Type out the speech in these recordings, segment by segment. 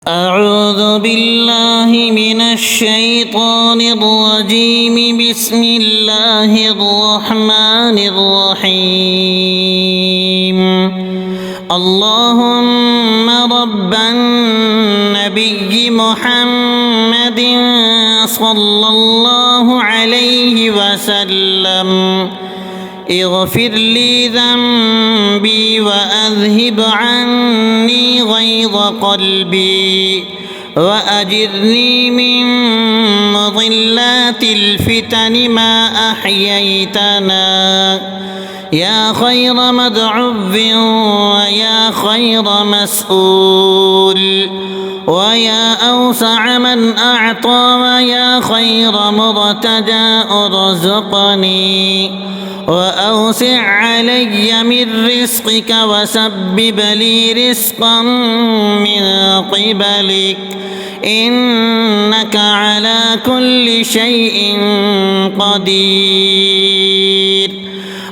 أعوذ بالله من الشيطان الرجيم بسم الله الرحمن الرحيم اللهم رب النبي محمد صلى الله عليه وسلم اغفر لي ذنبي وأذهب عني غيظ قلبي وأجرني من مضلات الفتن ما أحييتنا يا خير مدعو ويا خير مسؤول ويا أوسع من أعطى ويا خير مرتجى ارزقني وأوسع علي من رزقك وسبب لي رزقا من قبلك إنك على كل شيء قدير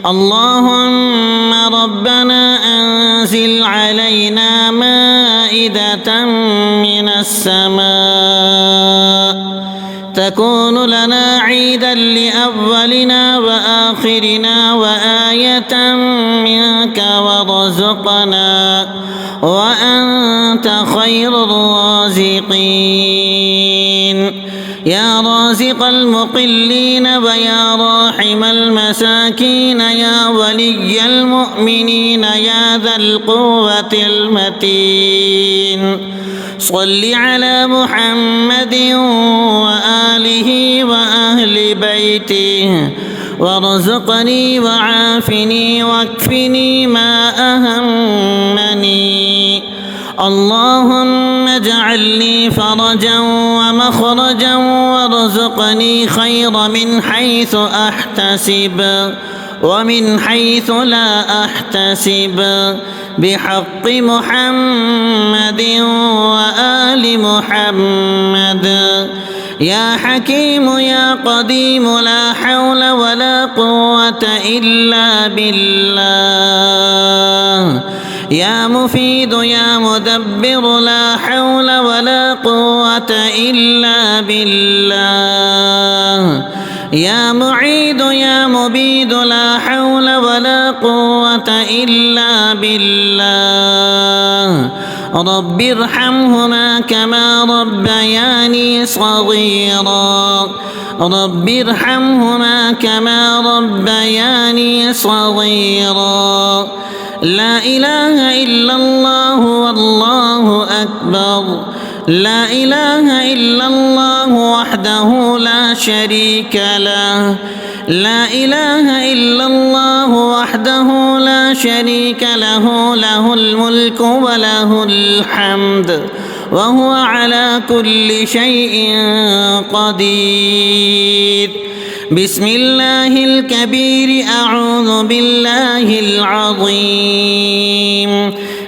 اللهم ربنا أنزل علينا مائدة من السماء تكون لنا عيدا لأولنا وآخرنا وآية منك وارزقنا وأنت خير الرازقين يا رازق المقلين ويا راحم المساكين يا ولي المؤمنين يا ذا القوة المتين صل على محمد وآله وأهل بيته وارزقني وعافني واكفني ما أهمني اللهم اجعل لي فرجا ومخرجا وارزقني خير من حيث أحتسب ومن حيث لا أحتسب بحق محمد وآل محمد يا حكيم يا قديم لا حول ولا قوة إلا بالله يا مفيد يا مدبر لا حول ولا قوة إلا بالله يا معيد يا مبيد لا حول ولا قوة إلا بالله رب ارحمهما كما ربياني صغيرا رب ارحمهما كما ربياني صغيرا لا إله إلا الله والله أكبر لا إله إلا الله وحده لا شريك له لا إله إلا الله وحده لا شريك له له الملك وله الحمد وهو على كل شيء قدير بسم الله الكبير أعوذ بالله العظيم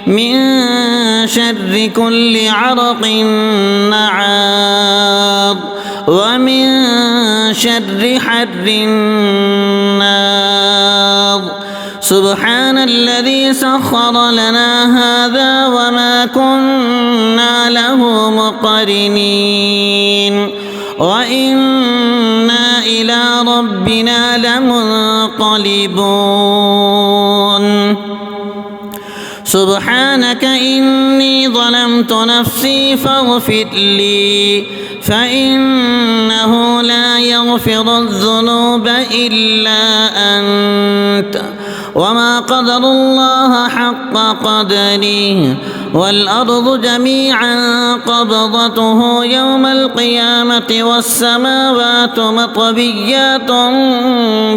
من شر كل عرق نعار ومن شر حر النار سبحان الذي سخر لنا هذا وما كنا له مقرنين وإنا إلى ربنا لمنقلبون سبحانك إني ظلمت نفسي فاغفر لي فإنه لا يغفر الذنوب إلا أنت وما قدر الله حق قدره والأرض جميعا قبضته يوم القيامة والسماوات مطويات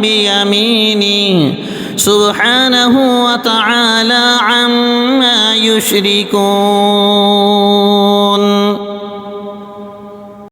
بيمينه سبحانه وتعالى عما يشركون